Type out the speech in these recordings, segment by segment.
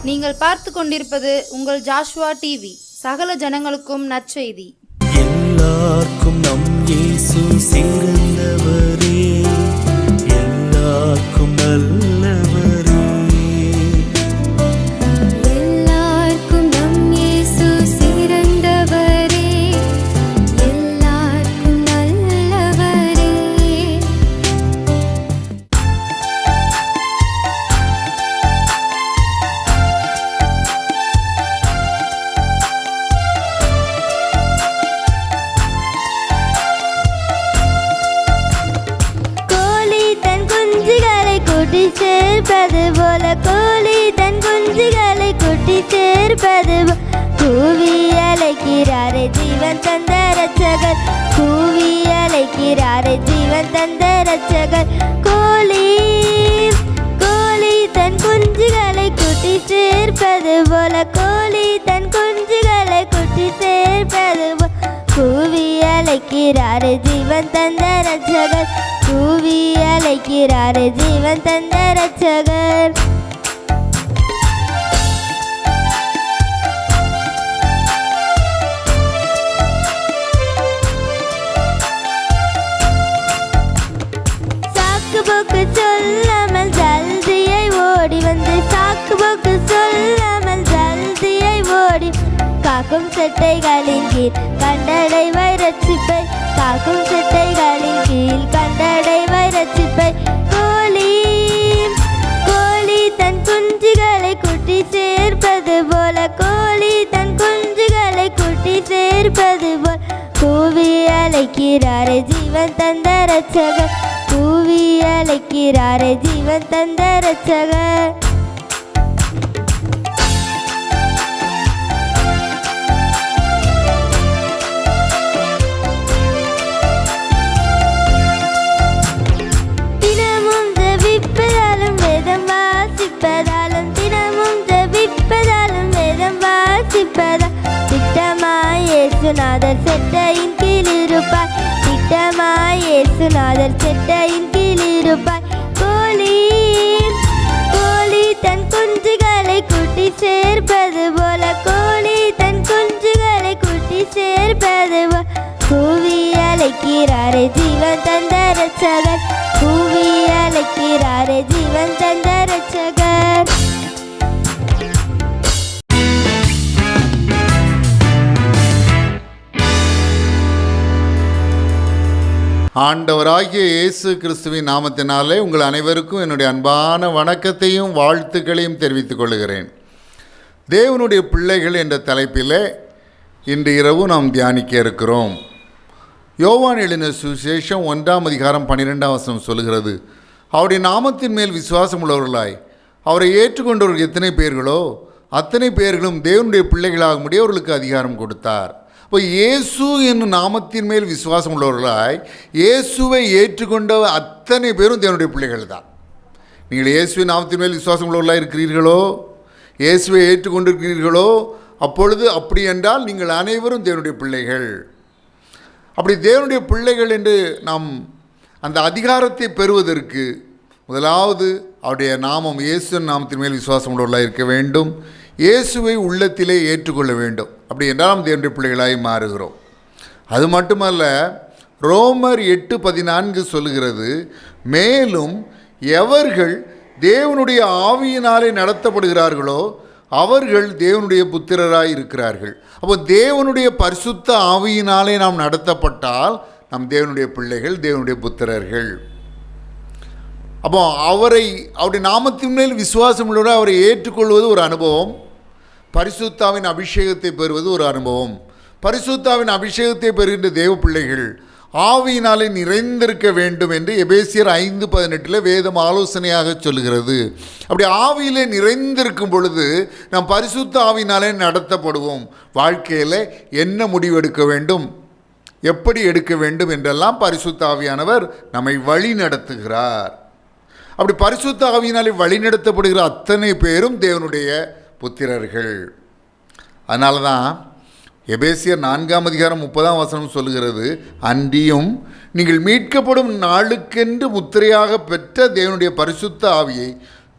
நீங்கள் பார்த்து கொண்டிருப்பது உங்கள் ஜாஷுவா டிவி. சகல ஜனங்களுக்கும் நற்செய்தி. எல்லாருக்கும் நம் இயேசு சிறந்தவரே, எல்லாருக்கும் நல்லவரே. எல்லாருக்கும் நம் இயேசு சிறந்தவரே, எல்லாருக்கும் நல்லவரே. சேர்ப்பது போல கோழி தன் குஞ்சுகளை கூட்டி சேர்ப்பது கூவி அழைக்கிறாரே ஜீவன் தந்த ரட்சகர், கூவி அழைக்கிறாரே ஜீவன் தந்த ரட்சகர். கோழி கோழி தன் குஞ்சுகளை கூட்டி சேர்ப்பது போல கோழி தன் குஞ்சுகளை கூட்டி சேர்ப்பது போல கூவி அழைக்கிறாரே ஜீவன் தந்த ரட்சகர், கூவி அழைக்கிறாரே ஜீவன் தந்த ரட்சகர். சாக்கு போக்கு சொல்லாமல் ஜல்தியை ஓடி வந்து, சாக்கு போக்கு சொல்லாமல் ஜல்தியை ஓடி காக்கும் செட்டைகளின் கீழ் கண்டடைவாய் ரட்சிப்பை, காக்கும் செட்டைகளின் கீழ் கண்டடைவாய் ரட்சிப்பை. கோழி கோழி தன் குஞ்சுகளை கூட்டி சேர்ப்பது போல கோழி தன் குஞ்சுகளை கூட்டி சேர்ப்பது போல் கூவி அழைக்கிறாரே ஜீவன் தந்த ரட்சகர், கூவி அழைக்கிறாரே ஜீவன் தந்த ரட்சகர். திட்டமாய் இயேசுநாதர் செட்டையின் கீழ் இருப்பாய், திட்டமாய் இயேசுநாதர் செட்டையின் கீழ் இருப்பாய். கோழி கோழி தன் குஞ்சுகளை கூட்டி சேர்ப்பது போல கோழி தன் குஞ்சுகளை கூட்டி சேர்ப்பது போல கூவி அழைக்கிறாரே ஜீவன் தந்த ரட்சகர், கூவி அழைக்கிறாரே ஜீவன் தந்த ரட்சகர். ஆண்டவராகிய இயேசு கிறிஸ்துவின் நாமத்தினாலே உங்கள் அனைவருக்கும் என்னுடைய அன்பான வணக்கத்தையும் வாழ்த்துக்களையும் தெரிவித்துக் கொள்கிறேன். தேவனுடைய பிள்ளைகள் என்ற தலைப்பிலே இன்று இரவு நாம் தியானிக்க இருக்கிறோம். யோவான் எழுதின சுவிசேஷம் 1:12 சொல்கிறது, அவருடைய நாமத்தின் மேல் விசுவாசம் உள்ளவர்களாய் அவரை ஏற்றுக்கொண்டவர்கள் எத்தனை பேர்களோ அத்தனை பேர்களும் தேவனுடைய பிள்ளைகளாகும்படி அவர்களுக்கு அதிகாரம் கொடுத்தார். இப்போ இயேசு என்னும் நாமத்தின் மேல் விசுவாசம் உள்ளவர்களாய் இயேசுவை ஏற்றுக்கொண்ட அத்தனை பேரும் தேவனுடைய பிள்ளைகள் தான். நீங்கள் இயேசுவின் நாமத்தின் மேல் விசுவாசம் உள்ளவர்களாக இருக்கிறீர்களோ, இயேசுவை ஏற்றுக்கொண்டிருக்கிறீர்களோ, அப்பொழுது அப்படி என்றால் நீங்கள் அனைவரும் தேவனுடைய பிள்ளைகள். அப்படி தேவனுடைய பிள்ளைகள் என்று நாம் அந்த அதிகாரத்தை பெறுவதற்கு முதலாவது அவருடைய நாமம் இயேசுவின் நாமத்தின் மேல் விசுவாசம் உள்ளவர்களாக இருக்க வேண்டும், இயேசுவை உள்ளத்திலே ஏற்றுக்கொள்ள வேண்டும். அப்படி என்றால் நாம் தேவனுடைய பிள்ளைகளாய் மாறுகிறோம். அது மட்டுமல்ல, ரோமர் 8:14 சொல்லுகிறது, மேலும் எவர்கள் தேவனுடைய ஆவியினாலே நடத்தப்படுகிறார்களோ அவர்கள் தேவனுடைய புத்திரராய் இருக்கிறார்கள். அப்போ தேவனுடைய பரிசுத்த ஆவியினாலே நாம் நடத்தப்பட்டால் நாம் தேவனுடைய பிள்ளைகள், தேவனுடைய புத்திரர்கள். அப்போ அவருடைய நாமத்தின் மேல் விசுவாசம் உள்ளவரை அவரை ஏற்றுக்கொள்வது ஒரு அனுபவம், பரிசுத்தாவின் அபிஷேகத்தை பெறுவது ஒரு அனுபவம். பரிசுத்தாவின் அபிஷேகத்தை பெறுகின்ற தேவ பிள்ளைகள் ஆவியினாலே நிறைந்திருக்க வேண்டும் என்று எபேசியர் 5:18 வேதம் ஆலோசனையாக சொல்லுகிறது. அப்படி ஆவியிலே நிறைந்திருக்கும் பொழுது நாம் பரிசுத்த ஆவியினாலே நடத்தப்படுவோம். வாழ்க்கையில் என்ன முடிவெடுக்க வேண்டும், எப்படி எடுக்க வேண்டும் என்றெல்லாம் பரிசுத்த ஆவியானவர் நம்மை வழி நடத்துகிறார். அப்படி பரிசுத்த ஆவியினாலே வழிநடத்தப்படுகிற அத்தனை பேரும் தேவனுடைய புத்திரர்கள். அதனால தான் எபேசியர் 4:30 சொல்லுகிறது, அன்றியும் நீங்கள் மீட்கப்படும் நாளுக்கென்று முத்திரையாக பெற்ற தேவனுடைய பரிசுத்த ஆவியை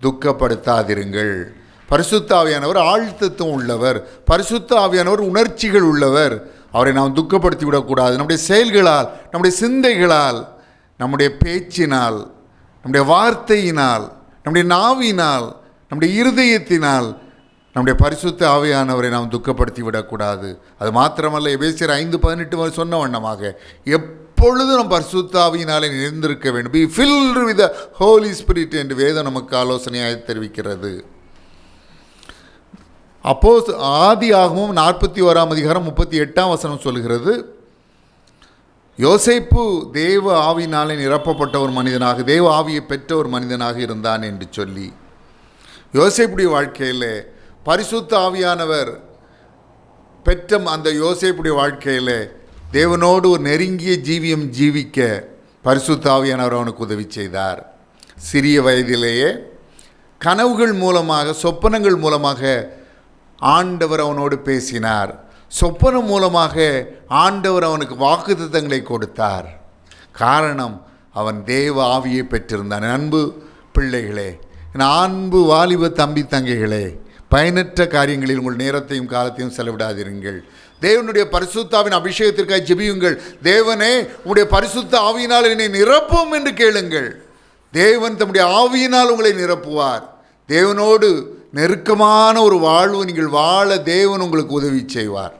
துக்கப்படுத்தாதிருங்கள். பரிசுத்த ஆவியானவர் ஆழ்த்தத்துவம் உள்ளவர், பரிசுத்த ஆவியானவர் உணர்ச்சிகள் உள்ளவர். அவரை நாம் துக்கப்படுத்தி விடக்கூடாது. நம்முடைய செயல்களால், நம்முடைய சிந்தைகளால், நம்முடைய பேச்சினால், நம்முடைய வார்த்தையினால், நம்முடைய நாவினால், நம்முடைய இருதயத்தினால் நம்முடைய பரிசுத்த ஆவியானவரை நாம் துக்கப்படுத்தி விடக்கூடாது. அது மாத்திரமல்ல, எபேசியர் 5:18 சொன்ன வண்ணமாக எப்பொழுதும் நம் பரிசுத்த ஆவியினாலே நிறைந்திருக்க வேண்டும். Be filled with the Holy Spirit என்று வேதம் நமக்கு ஆலோசனையாக தெரிவிக்கிறது. அப்போஸ் ஆதியாகமம் 41:38 சொல்கிறது, யோசேப்பு தேவ ஆவியினாலே நிரப்பப்பட்ட ஒரு மனிதனாக, தேவ ஆவியை பெற்ற ஒரு மனிதனாக இருந்தான் என்று சொல்லி, யோசேப்புடைய வாழ்க்கையில் பரிசுத்த ஆவியானவர் பெற்ற அந்த யோசேப்புடைய வாழ்க்கையில் தேவனோடு ஒரு நெருங்கிய ஜீவியம் ஜீவிக்க பரிசுத்த ஆவியானவர் அவனுக்கு உதவி செய்தார். சிறிய வயதிலேயே கனவுகள் மூலமாக, சொப்பனங்கள் மூலமாக ஆண்டவர் அவனோடு பேசினார். சொப்பனம் மூலமாக ஆண்டவர் அவனுக்கு வாக்குத்தத்தங்களை கொடுத்தார். காரணம், அவன் தேவ ஆவியை பெற்றிருந்தான். அன்பு பிள்ளைகளே, அன்பு வாலிப தம்பி தங்கைகளே, பயனற்ற காரியங்களில் உங்கள் நேரத்தையும் காலத்தையும் செலவிடாதிருங்கள். தேவனுடைய பரிசுத்தாவின் அபிஷேகத்திற்காக ஜெபியுங்கள். தேவனே, உங்களுடைய பரிசுத்த ஆவியினால் என்னை நிரப்பும் என்று கேளுங்கள். தேவன் தம்முடைய ஆவியினால் உங்களை நிரப்புவார். தேவனோடு நெருக்கமான ஒரு வாழ்வு நீங்கள் வாழ தேவன் உங்களுக்கு உதவி செய்வார்.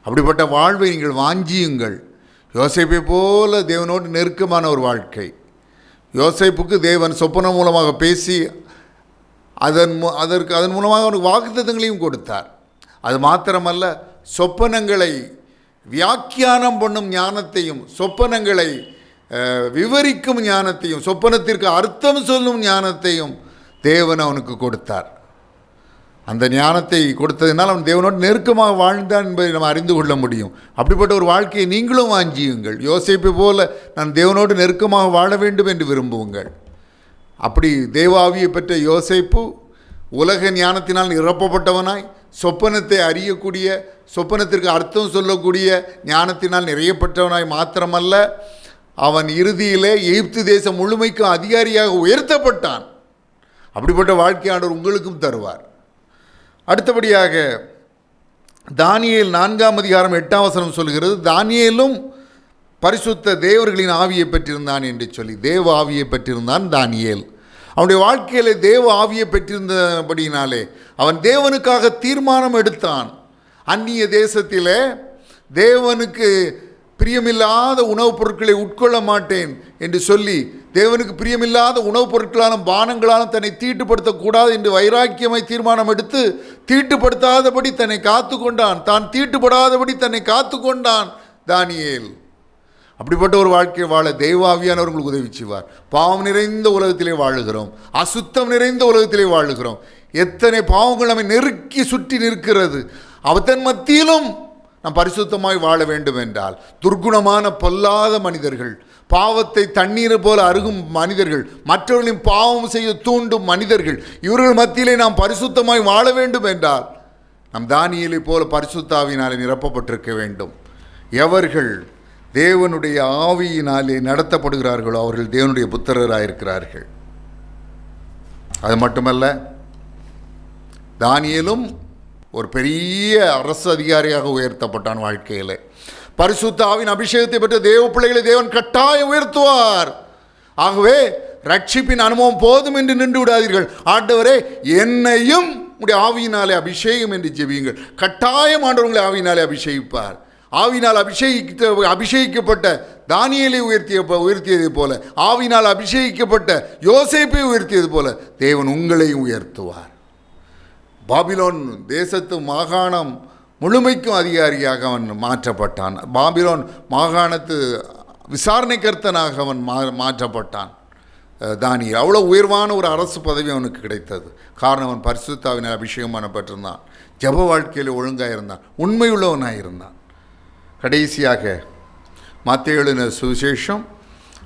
அப்படிப்பட்ட வாழ்வை நீங்கள் வாஞ்சியுங்கள். யோசேப்பை போல தேவனோடு நெருக்கமான ஒரு வாழ்க்கை. யோசேப்புக்கு தேவன் சொப்பனம் மூலமாக பேசி அதன் மூலமாக அவனுக்கு வாக்குத்தத்தங்களையும் கொடுத்தார். அது மாத்திரமல்ல, சொப்பனங்களை வியாக்கியானம் பண்ணும் ஞானத்தையும், சொப்பனங்களை விவரிக்கும் ஞானத்தையும், சொப்பனத்திற்கு அர்த்தம் சொல்லும் ஞானத்தையும் தேவன் அவனுக்கு கொடுத்தார். அந்த ஞானத்தை கொடுத்ததினால் அவன் தேவனோடு நெருக்கமாக வாழ்ந்தான் என்பதை நம்ம அறிந்து கொள்ள முடியும். அப்படிப்பட்ட ஒரு வாழ்க்கையை நீங்களும் வாஞ்சியுங்கள். யோசேப்பை போல நான் தேவனோடு நெருக்கமாக வாழ வேண்டும் என்று விரும்புங்கள். அப்படி தேவாவியை பெற்ற யோசேப்பு உலக ஞானத்தினால் நிரப்பப்பட்டவனாய், சொப்பனத்தை அறியக்கூடிய, சொப்பனத்திற்கு அர்த்தம் சொல்லக்கூடிய ஞானத்தினால் நிறையப்பட்டவனாய் மாத்திரமல்ல, அவன் இறுதியிலே எகிப்து தேசம் முழுமைக்கும் அதிகாரியாக உயர்த்தப்பட்டான். அப்படிப்பட்ட வாழ்க்கையானவர் உங்களுக்கும் தருவார். அடுத்தபடியாக தானியேல் 4:8 சொல்கிறது, தானியேலும் பரிசுத்த தேவர்களின் ஆவியை பெற்றிருந்தான் என்று சொல்லி, தேவ ஆவியை பெற்றிருந்தான் தானியேல். அவனுடைய வாழ்க்கையில் தேவ ஆவியை பெற்றிருந்தபடியினாலே அவன் தேவனுக்காக தீர்மானம் எடுத்தான். அந்நிய தேசத்திலே தேவனுக்கு பிரியமில்லாத உணவுப் பொருட்களை உட்கொள்ள மாட்டேன் என்று சொல்லி, தேவனுக்கு பிரியமில்லாத உணவுப் பொருட்களாலும் பானங்களாலும் தன்னை தீட்டுப்படுத்தக்கூடாது என்று வைராக்கியமாய் தீர்மானம் எடுத்து தீட்டுப்படுத்தாதபடி தன்னை காத்து கொண்டான். தான் தீட்டுப்படாதபடி தன்னை காத்து கொண்டான் தானியேல். அப்படிப்பட்ட ஒரு வாழ்க்கையை வாழ தெய்வாவியானவர்களுக்கு உதவி செய்வார். பாவம் நிறைந்த உலகத்திலே வாழுகிறோம், அசுத்தம் நிறைந்த உலகத்திலே வாழுகிறோம். எத்தனை பாவங்கள் நம்மை நெருக்கி சுற்றி நிற்கிறது. அவற்றின் மத்தியிலும் நாம் பரிசுத்தமாய் வாழ வேண்டும் என்றால், துர்க்குணமான பொல்லாத மனிதர்கள், பாவத்தை தண்ணீர் போல அருகும் மனிதர்கள், மற்றவர்களின் பாவம் செய்ய தூண்டும் மனிதர்கள், இவர்கள் மத்தியிலே நாம் பரிசுத்தமாய் வாழ வேண்டும் என்றால் நம் தானியேலை போல பரிசுத்தாவினாலே நிரப்பப்பட்டிருக்க வேண்டும். எவர்கள் தேவனுடைய ஆவியினாலே நடத்தப்படுகிறார்களோ அவர்கள் தேவனுடைய புத்திரராயிருக்கிறார்கள். அது மட்டுமல்ல, தானியேலும் ஒரு பெரிய அரசு அதிகாரியாக உயர்த்தப்பட்டான். வாழ்க்கையில் பரிசுத்த ஆவியின் அபிஷேகத்தை பெற்ற தேவ பிள்ளைகளை தேவன் கட்டாயம் உயர்த்துவார். ஆகவே ரட்சிப்பின் அனுபவம் போதும் என்று நின்று விடாதீர்கள். ஆண்டவரே, என்னையும் உடைய ஆவியினாலே அபிஷேகம் என்று ஜெபியுங்கள். கட்டாயம் ஆண்டவர்களை ஆவியினாலே அபிஷேகிப்பார். ஆவினால் அபிஷேகிக்கப்பட்ட தானியேலை உயர்த்தியது போல, ஆவினால் அபிஷேகிக்கப்பட்ட யோசேப்பை உயர்த்தியது போல தேவன் உங்களையும் உயர்த்துவார். பாபிலோன் தேசத்து மாகாணம் முழுமைக்கும் அதிகாரியாக அவன் மாற்றப்பட்டான். பாபிலோன் மாகாணத்து விசாரணைக்கர்த்தனாக அவன் மாற்றப்பட்டான். தானியேல் அவ்வளோ உயர்வான ஒரு அரசு பதவி அவனுக்கு கிடைத்தது. காரணம், அவன் பரிசுத்தாவினால் அபிஷேகம் பண்ணப்பட்டிருந்தான், ஜெப வாழ்க்கையில் ஒழுங்காக இருந்தான், உண்மையுள்ளவனாக இருந்தான். கடைசியாக மத்தேயு எழுதின சுவிசேஷம்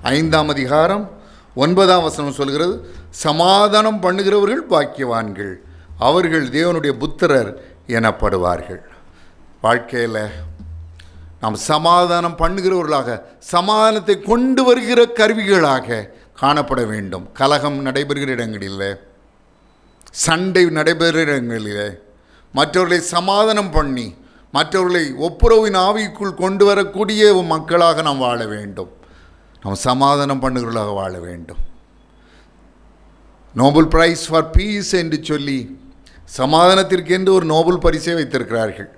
5:9 சொல்கிறது, சமாதானம் பண்ணுகிறவர்கள் பாக்கியவான்கள், அவர்கள் தேவனுடைய புத்திரர் எனப்படுவார்கள். வாழ்க்கையில் நாம் சமாதானம் பண்ணுகிறவர்களாக, சமாதானத்தை கொண்டு வருகிற கருவிகளாக காணப்பட வேண்டும். கலகம் நடைபெறுகிற இடங்களில், சண்டை நடைபெறுகிற இடங்களிலே மற்றவர்களை சமாதானம் பண்ணி மற்றவர்களை ஒப்புரவின் ஆவிக்குள் கொண்டு வரக்கூடிய மக்களாக நாம் வாழ வேண்டும். நாம் சமாதானம் பண்ணுகிறவர்களாக வாழ வேண்டும். நோபல் பிரைஸ் ஃபார் பீஸ் என்று சொல்லி சமாதானத்திற்கு என்று ஒரு நோபல் பரிசை வைத்திருக்கிறார்கள்.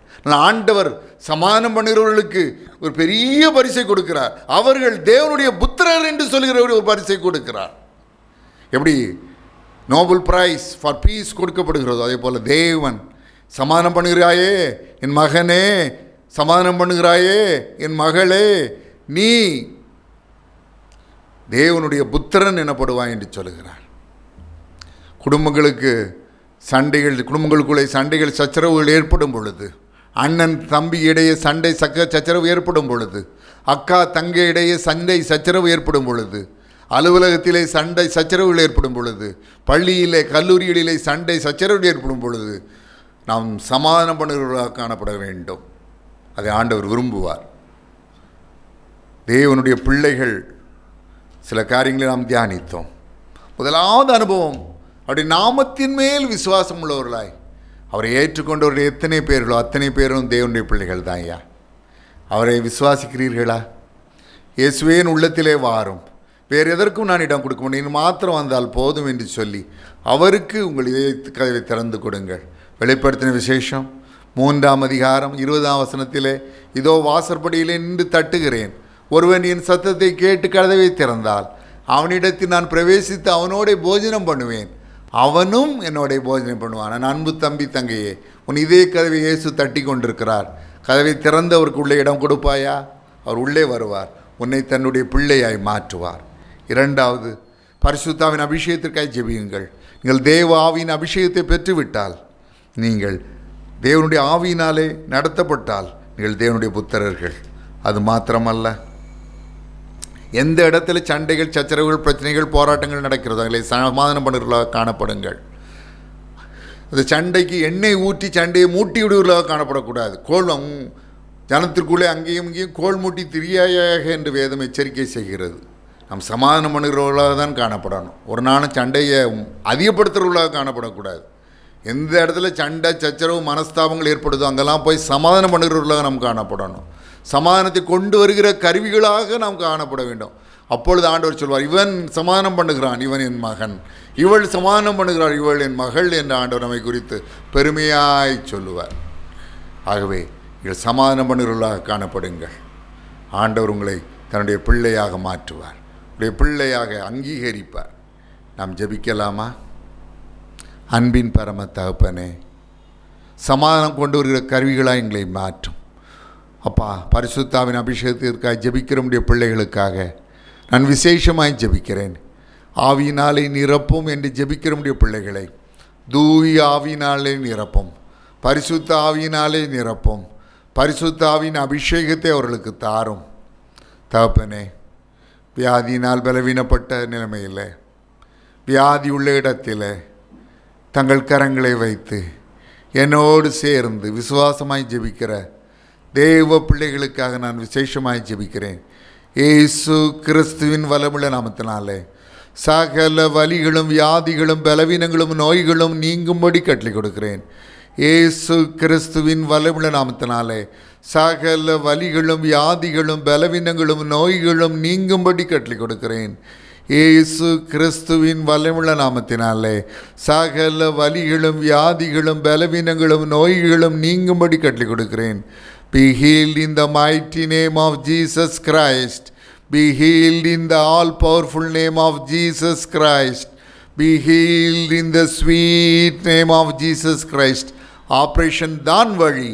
ஆண்டவர் சமாதானம் பண்ணுகிறவர்களுக்கு ஒரு பெரிய பரிசை கொடுக்கிறார். அவர்கள் தேவனுடைய புத்திரர் என்று சொல்கிறவர்கள் ஒரு பரிசை கொடுக்கிறார். எப்படி நோபல் பிரைஸ் ஃபார் பீஸ் கொடுக்கப்படுகிறதோ அதே போல் தேவன் சமாதானம் பண்ணுகிறாயே என் மகனே, சமாதானம் பண்ணுகிறாயே என் மகளே, நீ தேவனுடைய புத்திரன் எனப்படுவாய் என்று சொல்கிறார். குடும்பங்களுக்குள்ளே சண்டைகள் சச்சரவுகள் ஏற்படும் பொழுது, அண்ணன் தம்பி இடையே சச்சரவு ஏற்படும் பொழுது, அக்கா தங்கை இடையே சச்சரவு ஏற்படும் பொழுது, அலுவலகத்திலே சச்சரவுகள் ஏற்படும் பொழுது, பள்ளியிலே கல்லூரிகளிலே சச்சரவுகள் ஏற்படும் பொழுது நாம் சமாதானம் பண்ணுகிறவர்களாக காணப்பட வேண்டும். அதை ஆண்டவர் விரும்புவார். தேவனுடைய பிள்ளைகள் சில காரியங்களை நாம் தியானித்தோம். முதலாவது அனுபவம், அவருடைய நாமத்தின் மேல் விசுவாசம் உள்ளவர்களாய் அவரை ஏற்றுக்கொண்டவர்கள் எத்தனை பேர்களோ அத்தனை பேரும் தேவனுடைய பிள்ளைகள் தான். ஐயா, அவரை விசுவாசிக்கிறீர்களா? இயேசுவேன் உள்ளத்திலே வாரும், வேறு எதற்கும் நான் இடம் கொடுக்க முடியும், மாத்திரம் வந்தால் போதும் என்று சொல்லி அவருக்கு உங்கள் இதயத்து கதவை திறந்து கொடுங்கள். வெளிப்படுத்தின விசேஷம் 3ஆம் அதிகாரம் 20ஆம் வசனத்திலே, இதோ வாசற்படியிலே நின்று தட்டுகிறேன், ஒருவன் என் சத்தத்தை கேட்டு கதவை திறந்தால் அவனிடத்தில் நான் பிரவேசித்து அவனோட போஜனம் பண்ணுவேன், அவனும் என்னோட போஜனம் பண்ணுவான். நான் அன்பு தம்பி தங்கையே, உன் இதே கதவை இயேசு தட்டி கொண்டிருக்கிறார். கதவை திறந்து அவருக்கு உள்ளே இடம் கொடுப்பாயா? அவர் உள்ளே வருவார், உன்னை தன்னுடைய பிள்ளையாய் மாற்றுவார். 2வது, பரிசுத்தாவின் அபிஷேகத்திற்காய் ஜெபியுங்கள். நீங்கள் தேவ ஆவியின் அபிஷேகத்தை பெற்றுவிட்டால், நீங்கள் தேவனுடைய ஆவியினாலே நடத்தப்பட்டால் நீங்கள் தேவனுடைய புத்திரர்கள். அது மாத்திரமல்ல, எந்த இடத்துல சண்டைகள் சச்சரவுகள் பிரச்சனைகள் போராட்டங்கள் நடக்கிறதோ அதில் சமாதானம் பண்ணுறவர்களாக காணப்படுங்கள். அந்த சண்டைக்கு எண்ணெய் ஊற்றி சண்டையை மூட்டி விடுவர்களாக காணப்படக்கூடாது. ஜனத்திற்குள்ளே அங்கேயும் இங்கேயும் கோல் மூட்டி திரியாக என்று வேதம் எச்சரிக்கை செய்கிறது. நாம் சமாதானம் பண்ணுகிறவர்களாக தான் காணப்படணும். ஒரு நாளும் சண்டையை அதிகப்படுத்துகிறவர்களாக காணப்படக்கூடாது. எந்த இடத்துல சண்டை சச்சரவு மனஸ்தாபங்கள் ஏற்படுதோ அங்கெல்லாம் போய் சமாதானம் பண்ணுகிறவர்களாக நாம் காணப்படணும். சமாதானத்தை கொண்டு வருகிற கருவிகளாக நாம் காணப்பட வேண்டும். அப்பொழுது ஆண்டவர் சொல்வார், இவன் சமாதானம் பண்ணுகிறான், இவன் என் மகன், இவள் சமாதானம் பண்ணுகிறாள், இவள் என் மகள் என்று ஆண்டவர் நம்மை குறித்து பெருமையாய் சொல்லுவார். ஆகவே நீங்கள் சமாதானம் பண்ணுகிறவர்களாக காணப்படுங்கள். ஆண்டவர் உங்களை தன்னுடைய பிள்ளையாக மாற்றுவார், உடைய பிள்ளையாக அங்கீகரிப்பார். நாம் ஜெபிக்கலாமா? அன்பின் பரம தகப்பனே, சமாதானம் கொண்டு வருகிற கருவிகளாக எங்களை மாற்றும். அப்பா, பரிசுத்தாவின் அபிஷேகத்திற்காக ஜெபிக்கிற முடிய பிள்ளைகளுக்காக நான் விசேஷமாய் ஜெபிக்கிறேன். ஆவியினாலே நிரப்பும் என்று ஜெபிக்கிற முடிய பிள்ளைகளை தூய ஆவியினாலே நிரப்பும், பரிசுத்த ஆவியினாலே நிரப்பும், பரிசுத்த ஆவியின் அபிஷேகத்தை அவர்களுக்கு தாரும். தகப்பனே, வியாதியினால் பலவீனப்பட்ட நிலைமையில், வியாதி உள்ள இடத்தில் தங்கள் கரங்களை வைத்து என்னோடு சேர்ந்து விசுவாசமாய் ஜெபிக்கிற தேவ பிள்ளைகளுக்காக நான் விசேஷமாய் ஜெபிக்கிறேன். இயேசு கிறிஸ்துவின் வல்லமுள்ள நாமத்தினாலே சகல வலிகளும் வியாதிகளும் பலவீனங்களும் நோய்களும் நீங்கும்படி கட்டளை கொடுக்கிறேன். இயேசு கிறிஸ்துவின் வல்லமுள்ள நாமத்தினாலே சகல வலிகளும் வியாதிகளும் பலவீனங்களும் நோய்களும் நீங்கும்படி கட்டளை கொடுக்கிறேன். இயேசு கிறிஸ்துவின் வல்லமுள்ள நாமத்தினாலே சகல வலிகளும் வியாதிகளும் பலவீனங்களும் நோய்களும் நீங்கும்படி கட்டளை கொடுக்கிறேன். Be healed in the mighty name of Jesus Christ. Be healed in the all-powerful name of Jesus Christ. Be healed in the sweet name of Jesus Christ. Operation தான் வழி,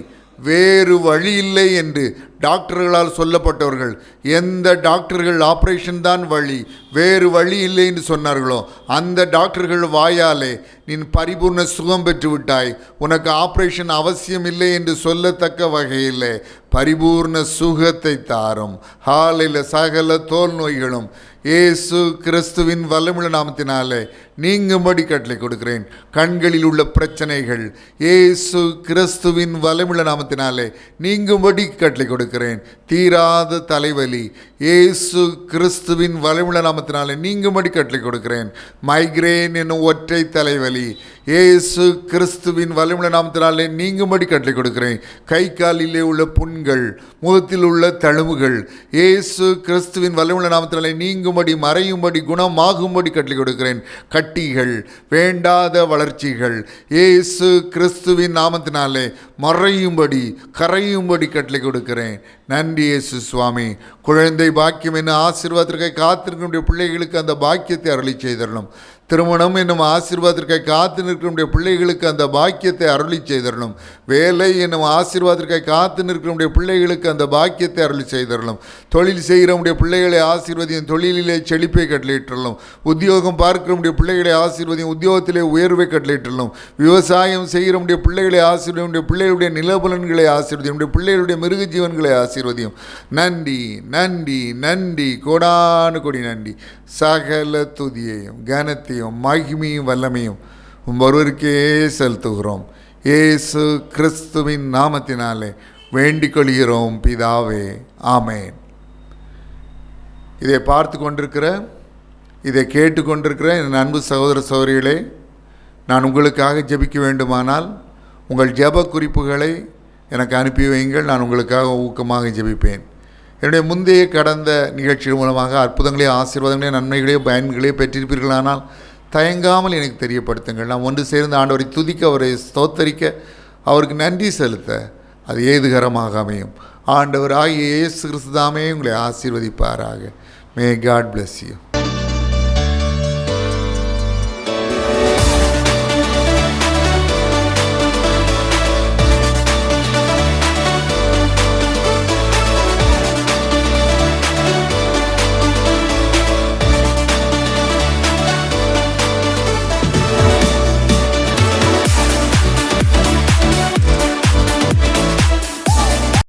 வேறு வழி இல்லை என்று டாக்டர்களால் சொல்லப்பட்டவர்கள், எந்த டாக்டர்கள் ஆப்ரேஷன் தான் வழி வேறு வழி இல்லை என்று சொன்னார்களோ அந்த டாக்டர்கள் வாயாலே நீ பரிபூர்ண சுகம் பெற்று விட்டாய், உனக்கு ஆப்ரேஷன் அவசியம் இல்லை என்று சொல்லத்தக்க வகையில் பரிபூர்ண சுகத்தை தாரும். ஹாலில் சகல தோல் நோய்களும் இயேசு கிறிஸ்துவின் வல்லமுள்ள நாமத்தினாலே நீங்கும்படி கட்டளை கொடுக்கிறேன். கண்களில் உள்ள பிரச்சனைகள் இயேசு கிறிஸ்துவின் வல்லமுள்ள நாமத்தினாலே நீங்கும்படி கட்டளை கொடுக்கிறேன். தீராத தலைவலி இயேசு கிறிஸ்துவின் வல்லமுள்ள நாமத்தினாலே நீங்கும்படி கட்டளை கொடுக்கிறேன். மைக்ரேன் என்னும் ஒற்றை தலைவலி இயேசு கிறிஸ்துவின் வல்லமையுள்ள நாமத்தினாலே நீங்கும்படி கட்டளை கொடுக்கிறேன். கை காலிலே உள்ள புண்கள், முகத்தில் உள்ள தழும்புகள் இயேசு கிறிஸ்துவின் வல்லமையுள்ள நாமத்தினாலே நீங்கும்படி, மறையும்படி, குணமாகும்படி கட்டளை கொடுக்கிறேன். கட்டிகள், வேண்டாத வளர்ச்சிகள் இயேசு கிறிஸ்துவின் நாமத்தினாலே மறையும்படி, கரையும்படி கட்டளை கொடுக்கிறேன். நன்றி இயேசு சுவாமி. குழந்தை பாக்கியம் என்னும் ஆசீர்வாதத்திற்காக காத்திருக்கின்ற பிள்ளைகளுக்கு அந்த பாக்கியத்தை அருளி செய்தரணும். திருமணம் என்னும் ஆசீர்வாதத்திற்காக காத்து நிற்கிற பிள்ளைகளுக்கு அந்த பாக்கியத்தை அருளி செய்தரணும். வேலை என்னும் ஆசீர்வாதத்திற்காக காத்து நிற்கிற பிள்ளைகளுக்கு அந்த பாக்கியத்தை அருளி செய்தரணும். தொழில் செய்கிறவனுடைய பிள்ளைகளை ஆசீர்வதியும், தொழிலிலே செழிப்பை கட்டளையிட்டரணும். உத்தியோகம் பார்க்கிறவனுடைய பிள்ளைகளை ஆசீர்வதியும், உத்தியோகத்திலே உயர்வை கட்டளையிட்டரணும். விவசாயம் செய்கிறவனுடைய பிள்ளைகளை ஆசீர்வதியும், பிள்ளைகளுடைய நிலபலன்களை ஆசீர்வதியும், பிள்ளைகளுடைய மிருக ஜீவன்களை ஆசீர்வதியும். நன்றி நன்றி நன்றி, கோடானு கோடி நன்றி. சகல துதியையும் கனத்தையும் மகிமையும் வல்லமையும் ஒருவருக்கே செலுத்துகிறோம். இயேசு கிறிஸ்துவின் நாமத்தினாலே வேண்டிக் கொள்கிறோம் பிதாவே, ஆமேன். இதை பார்த்து கொண்டிருக்கிற, இதை கேட்டுக்கொண்டிருக்கிற என் அன்பு சகோதர சகோதரிகளே, நான் உங்களுக்காக ஜெபிக்க வேண்டுமானால் உங்கள் ஜெப குறிப்புகளை எனக்கு அனுப்பி வையுங்கள். நான் உங்களுக்காக ஊக்கமாக ஜெபிப்பேன். என்னுடைய முந்தைய கடந்த நிகழ்ச்சிகள் மூலமாக அற்புதங்களையோ ஆசீர்வாதங்களையோ நன்மைகளையோ பயன்களையோ பெற்றிருப்பீர்களானால் தயங்காமல் எனக்கு தெரியப்படுத்துங்கள். நாம் ஒன்று சேர்ந்து ஆண்டவரை துதிக்க, அவரை ஸ்தோத்தரிக்க, அவருக்கு நன்றி செலுத்த அது ஏதுகரமாக அமையும். ஆண்டவராகிய இயேசு கிறிஸ்து தாமே உங்களை ஆசீர்வதிப்பாராக. May God bless you.